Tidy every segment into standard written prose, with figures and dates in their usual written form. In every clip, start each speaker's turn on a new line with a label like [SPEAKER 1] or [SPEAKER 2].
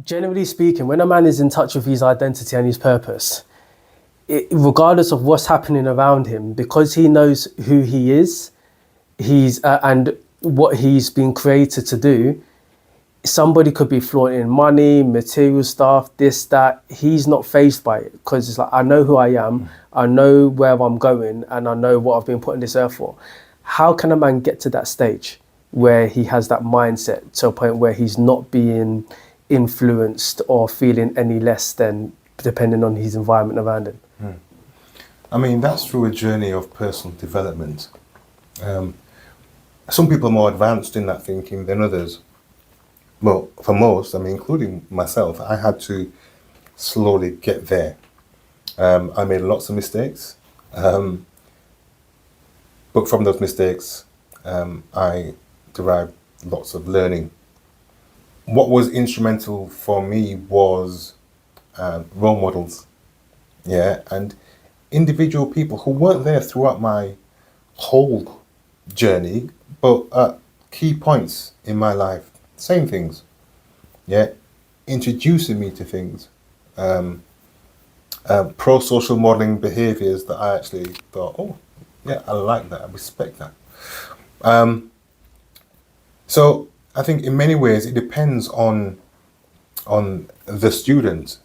[SPEAKER 1] generally speaking, when a man is in touch with his identity and his purpose, regardless of what's happening around him, because he knows who he is, and what he's been created to do. Somebody could be flaunting money, material stuff, this, that. He's not fazed by it because it's like, I know who I am, I know where I'm going, and I know what I've been put on this earth for. How can a man get to that stage where he has that mindset to a point where he's not being influenced or feeling any less than depending on his environment around him?
[SPEAKER 2] I mean, that's through a journey of personal development. Some people are more advanced in that thinking than others. Well, for most, I mean, including myself, I had to slowly get there. I made lots of mistakes. But from those mistakes, I derived lots of learning. What was instrumental for me was role models, and individual people who weren't there throughout my whole journey, but at key points in my life, saying things, introducing me to things, pro-social modeling behaviors that I actually thought, oh, yeah, I like that, I respect that. So I think in many ways it depends on the student.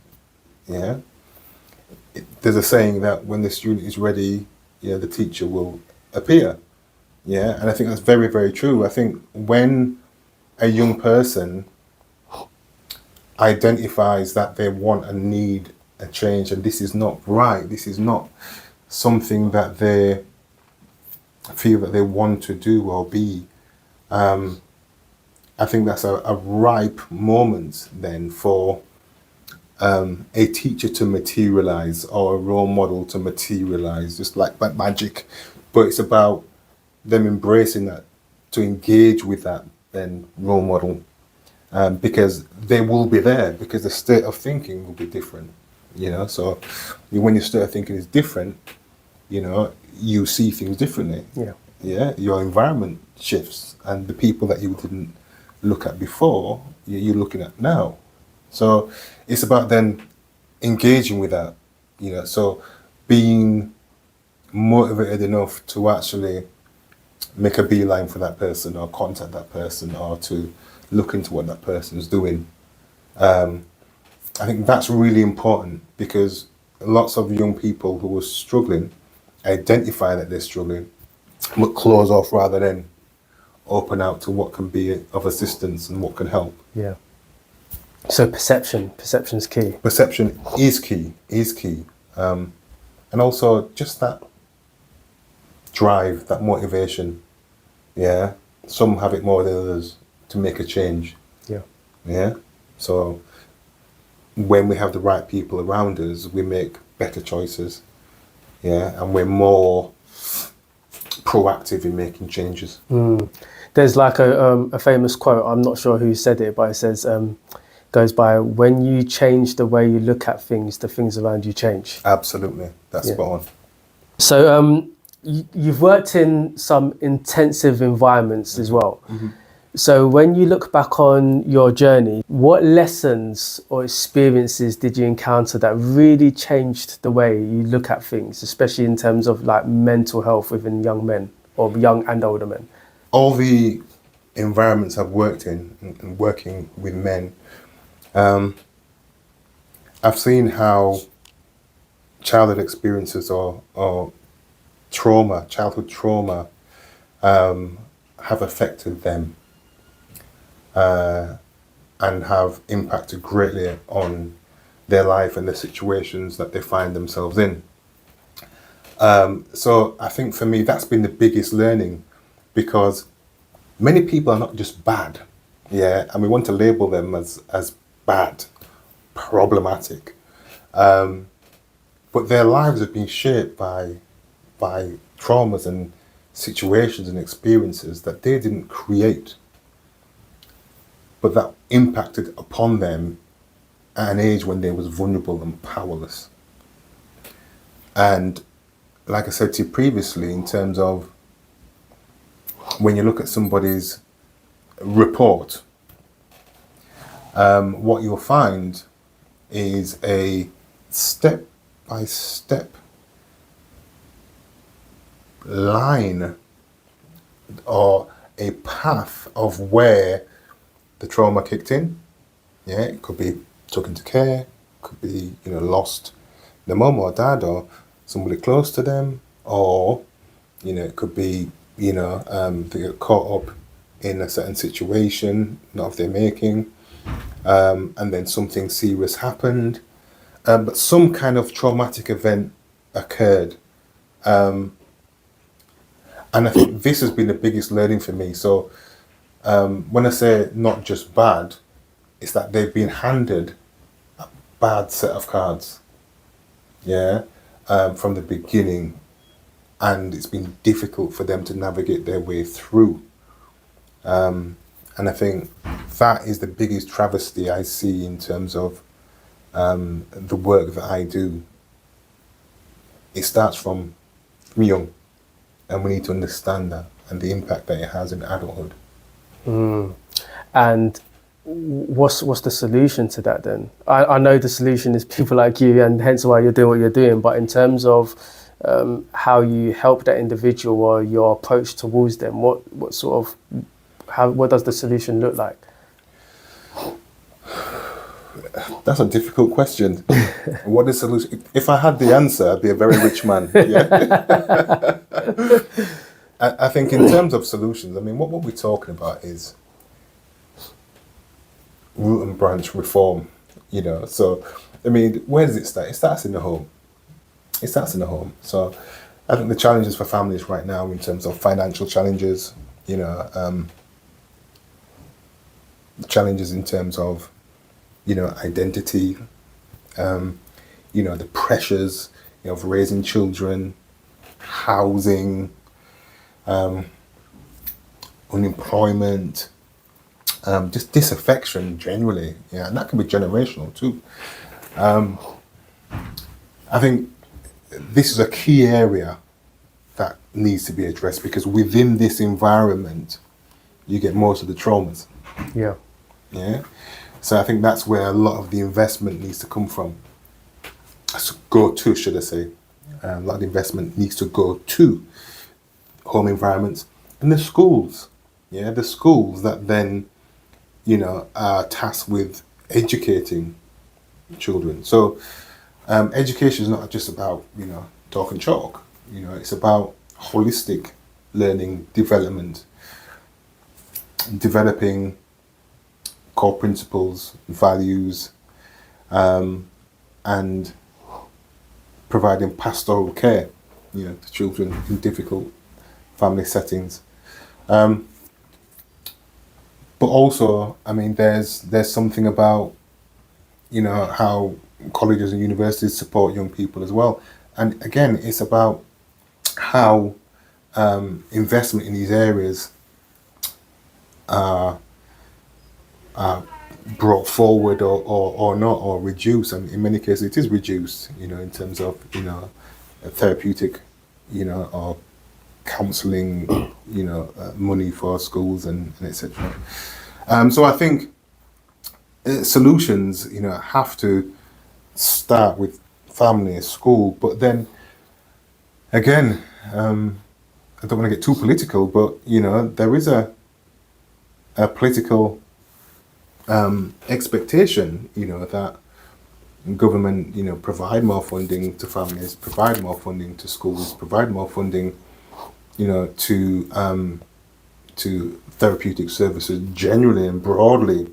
[SPEAKER 2] There's a saying that when the student is ready, the teacher will appear. And I think that's very, very true. I think when a young person identifies that they want and need a change, and this is not right, this is not something that they feel that they want to do or be, I think that's a ripe moment then for a teacher to materialize or a role model to materialize, just like magic. But it's about them embracing that, to engage with that then role model, because they will be there, because the state of thinking will be different. So when your state of thinking is different, you see things differently. Your environment shifts, and the people that you didn't look at before, you're looking at now. So it's about then engaging with that, so being motivated enough to actually make a beeline for that person, or contact that person, or to look into what that person's doing. I think that's really important, because lots of young people who are struggling identify that they're struggling, but close off rather than open out to what can be of assistance and what can help.
[SPEAKER 1] So perception's key.
[SPEAKER 2] Perception is key. And also just that drive, that motivation. Some have it more than others to make a change. So when we have the right people around us, we make better choices. And we're more proactive in making changes.
[SPEAKER 1] There's like a famous quote, I'm not sure who said it, but it says, goes by, when you change the way you look at things, the things around you change.
[SPEAKER 2] Absolutely, that's spot on.
[SPEAKER 1] So you've worked in some intensive environments as well. So when you look back on your journey, what lessons or experiences did you encounter that really changed the way you look at things, especially in terms of like mental health within young men, or young and older men?
[SPEAKER 2] All the environments I've worked in and working with men, I've seen how childhood experiences or trauma, childhood trauma, have affected them and have impacted greatly on their life and the situations that they find themselves in. So I think for me, that's been the biggest learning, because many people are not just bad, and we want to label them as bad, problematic, but their lives have been shaped by traumas and situations and experiences that they didn't create, but that impacted upon them at an age when they was vulnerable and powerless. And like I said to you previously, in terms of when you look at somebody's report, what you'll find is a step-by-step line or a path of where the trauma kicked in. Yeah, it could be took into care, could be, lost their mum or dad or somebody close to them, or, it could be, they get caught up in a certain situation, not of their making, and then something serious happened, but some kind of traumatic event occurred. And I think this has been the biggest learning for me. So when I say not just bad, it's that they've been handed a bad set of cards, from the beginning, and it's been difficult for them to navigate their way through. And I think that is the biggest travesty I see in terms of the work that I do. It starts from young, and we need to understand that and the impact that it has in adulthood.
[SPEAKER 1] And what's the solution to that then? I know the solution is people like you, and hence why you're doing what you're doing, but in terms of how you help that individual or your approach towards them, what does the solution look like?
[SPEAKER 2] That's a difficult question. What is the solution? If I had the answer, I'd be a very rich man. Yeah. I think in terms of solutions, what we're talking about is root and branch reform. So where does it start? It starts in the home. So I think the challenges for families right now in terms of financial challenges, the challenges in terms of identity, the pressures of raising children, housing, unemployment, just disaffection generally, and that can be generational too. I think this is a key area that needs to be addressed, because within this environment, you get most of the traumas.
[SPEAKER 1] Yeah.
[SPEAKER 2] So I think that's where a lot of the investment needs to come from. Go to, should I say. A lot of the investment needs to go to home environments and the schools. The schools that then, are tasked with educating children. So education is not just about, talk and chalk. It's about holistic learning, development, developing core principles, values, and providing pastoral care, to children in difficult family settings. But also, there's something about, how colleges and universities support young people as well. And again, it's about how investment in these areas are brought forward or not, or reduced. And in many cases it is reduced, in terms of, a therapeutic, or counselling, money for schools and etc. So I think solutions, have to start with family, school, but then again, I don't want to get too political, but there is a political expectation, that government, provide more funding to families, provide more funding to schools, provide more funding, to therapeutic services generally and broadly,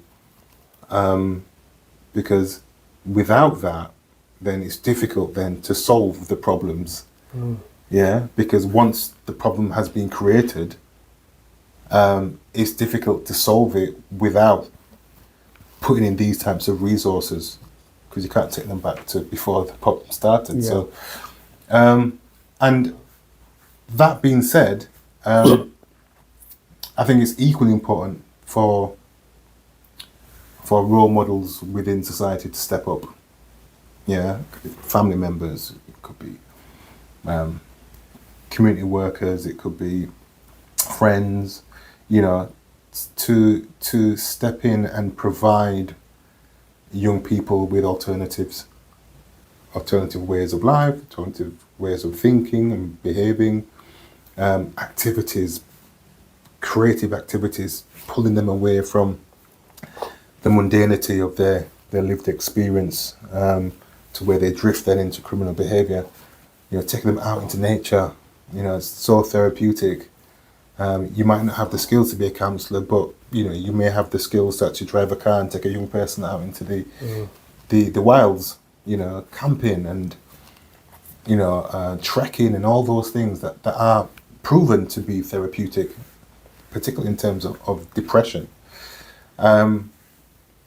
[SPEAKER 2] because without that, then it's difficult then to solve the problems. Because once the problem has been created, it's difficult to solve it without putting in these types of resources, because you can't take them back to before the problem started. So, and that being said, I think it's equally important for role models within society to step up. Family members, it could be community workers, it could be friends, to step in and provide young people with alternative ways of life, alternative ways of thinking and behaving, activities, creative activities, pulling them away from the mundanity of their lived experience, to where they drift then into criminal behaviour. Taking them out into nature, it's so therapeutic. You might not have the skills to be a counsellor, but you may have the skills to actually drive a car and take a young person out into the wilds, camping and trekking and all those things that are proven to be therapeutic, particularly in terms of depression.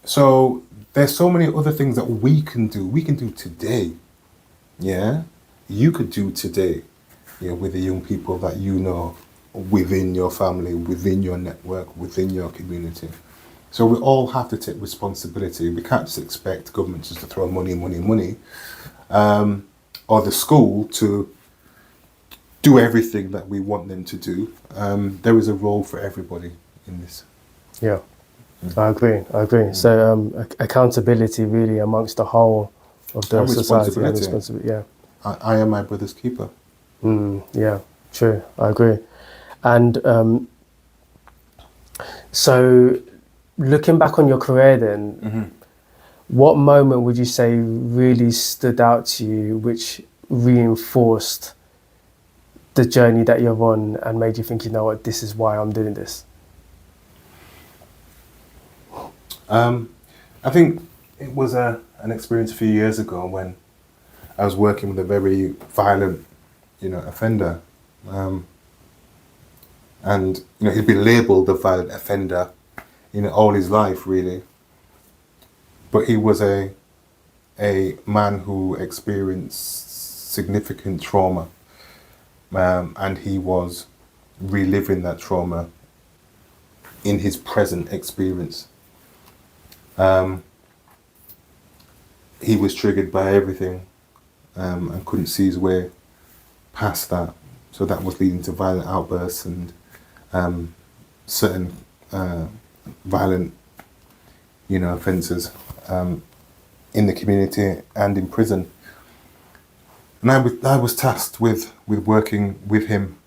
[SPEAKER 2] So there's so many other things that we can do. We can do today. Yeah, you could do today. With the young people that within your family, within your network, within your community. So we all have to take responsibility. We can't just expect government just to throw money, or the school to do everything that we want them to do. There is a role for everybody in this.
[SPEAKER 1] Yeah, I agree. So accountability really amongst the whole of the society. And responsibility. Yeah.
[SPEAKER 2] I am my brother's keeper.
[SPEAKER 1] Yeah, true. I agree. And so looking back on your career then, what moment would you say really stood out to you which reinforced the journey that you're on and made you think, this is why I'm doing this?
[SPEAKER 2] I think it was an experience a few years ago when I was working with a very violent, offender. And he'd been labelled a violent offender, all his life really. But he was a man who experienced significant trauma, and he was reliving that trauma in his present experience. He was triggered by everything, and couldn't see his way past that. So that was leading to violent outbursts and certain violent, offences in the community and in prison. And I was tasked with working with him,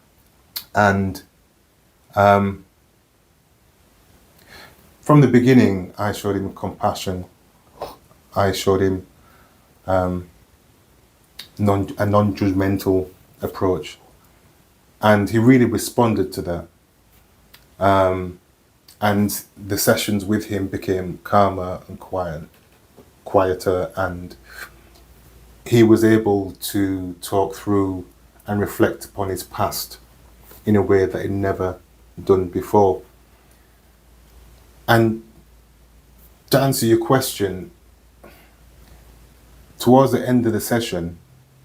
[SPEAKER 2] and from the beginning, I showed him compassion. I showed him a non-judgmental approach, and he really responded to that. And the sessions with him became calmer and quieter, and he was able to talk through and reflect upon his past in a way that he'd never done before. And to answer your question, towards the end of the session,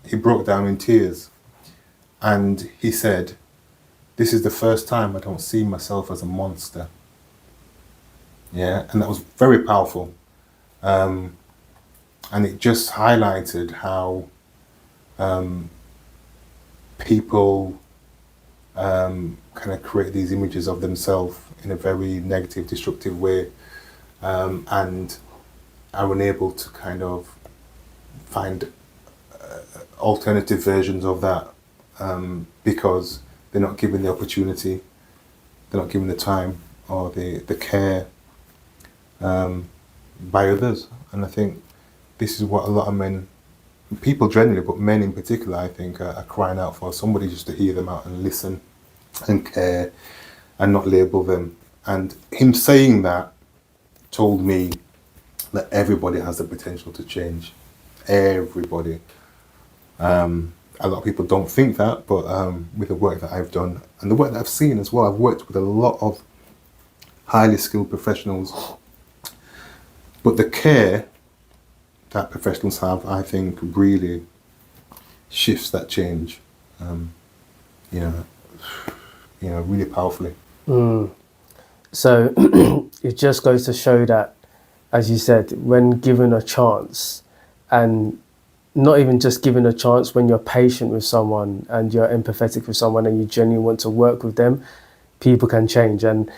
[SPEAKER 2] he broke down in tears, and he said, "This is the first time I don't see myself as a monster." Yeah, and that was very powerful. And it just highlighted how people kind of create these images of themselves in a very negative, destructive way, and are unable to kind of find alternative versions of that, because they're not given the opportunity, they're not given the time or the care by others. And I think this is what a lot of men, people generally, but men in particular, I think are crying out for, somebody just to hear them out and listen and care and not label them. And him saying that told me that everybody has the potential to change. Everybody. A lot of people don't think that, but with the work that I've done and the work that I've seen as well, I've worked with a lot of highly skilled professionals. But the care that professionals have, I think, really shifts that change, really powerfully.
[SPEAKER 1] So it just goes to show that, as you said, when given a chance, and not even just given a chance, when you're patient with someone and you're empathetic with someone and you genuinely want to work with them, people can change. And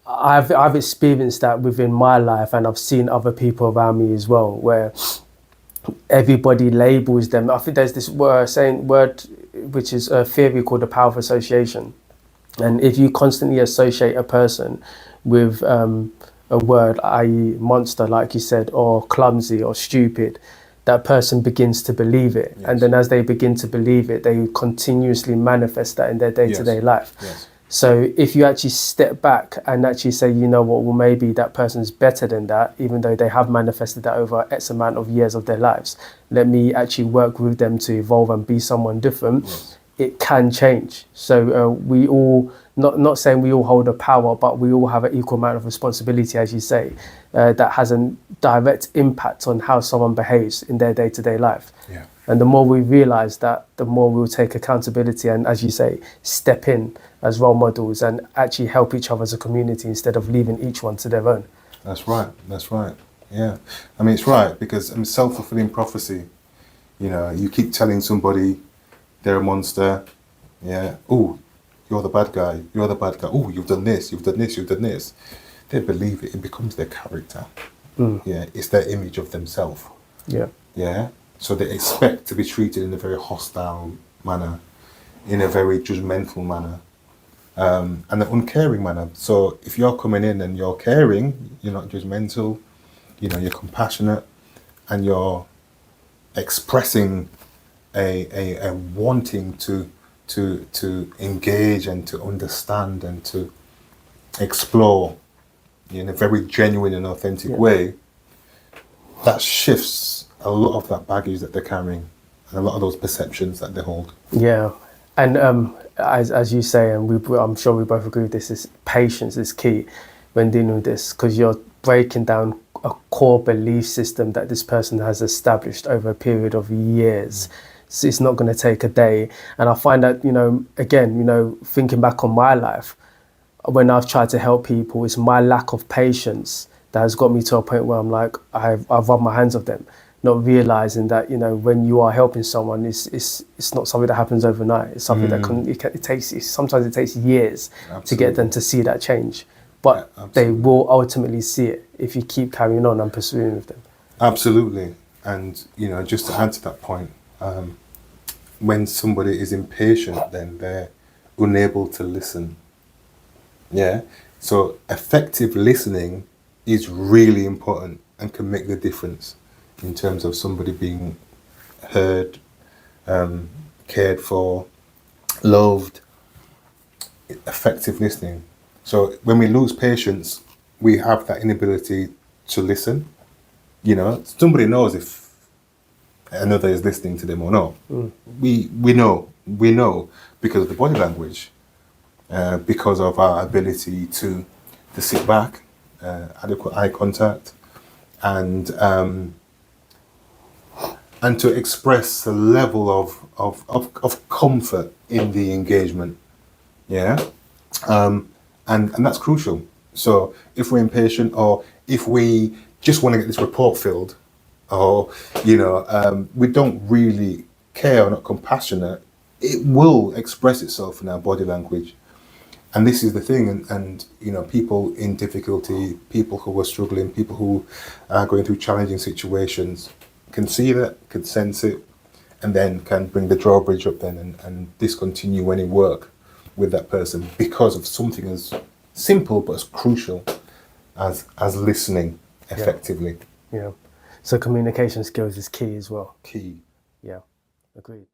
[SPEAKER 1] I've experienced that within my life, and I've seen other people around me as well, where everybody labels them. I think there's this word which is a theory called the power of association. And if you constantly associate a person with a word, i.e. monster, like you said, or clumsy or stupid, that person begins to believe it. Yes. And then as they begin to believe it, they continuously manifest that in their day-to-day life. Yes. So if you actually step back and actually say, you know what, well, maybe that person's better than that, even though they have manifested that over X amount of years of their lives, let me actually work with them to evolve and be someone different. Yes. It can change. So we all, not saying we all hold a power, but we all have an equal amount of responsibility, as you say, that has a direct impact on how someone behaves in their day-to-day life. Yeah. And the more we realise that, the more we'll take accountability and, as you say, step in as role models and actually help each other as a community instead of leaving each one to their own.
[SPEAKER 2] That's right. Yeah. I mean, it's right, because self-fulfilling prophecy, you know, you keep telling somebody they're a monster. Yeah. Oh, you're the bad guy. Oh, you've done this. They believe it. It becomes their character. Yeah. It's their image of themselves.
[SPEAKER 1] Yeah.
[SPEAKER 2] Yeah. So they expect to be treated in a very hostile manner, in a very judgmental manner, and an uncaring manner. So if you're coming in and you're caring, you're not judgmental, you know, you're compassionate, and you're expressing a wanting to engage and to understand and to explore in a very genuine and authentic way, that shifts a lot of that baggage that they're carrying and a lot of those perceptions that they hold.
[SPEAKER 1] Yeah. And as you say, and I'm sure we both agree with this, is patience is key when dealing with this, because you're breaking down a core belief system that this person has established over a period of years. So it's not going to take a day. And I find that, you know, again, you know, thinking back on my life, when I've tried to help people, it's my lack of patience that has got me to a point where I'm like, I've rubbed my hands off them, not realizing that, you know, when you are helping someone, it's not something that happens overnight. It's something that sometimes it takes years to get them to see that change. But they will ultimately see it if you keep carrying on and pursuing with them.
[SPEAKER 2] Absolutely. And, you know, just to add to that point, when somebody is impatient, then they're unable to listen. Yeah. So effective listening is really important and can make the difference in terms of somebody being heard, cared for, loved. Effective listening. So when we lose patience, we have that inability to listen. You know, somebody knows if another is listening to them or not. We know because of the body language, because of our ability to sit back, adequate eye contact, and to express a level of comfort in the engagement. Yeah. And that's crucial. So if we're impatient, or if we just want to get this report filled, or, you know, we don't really care or not compassionate, it will express itself in our body language. And this is the thing, and you know, people in difficulty, people who are struggling, people who are going through challenging situations can see that, can sense it, and then can bring the drawbridge up then and discontinue any work with that person because of something as simple but as crucial as listening effectively.
[SPEAKER 1] Yeah. So communication skills is key as well.
[SPEAKER 2] Key.
[SPEAKER 1] Yeah. Agreed.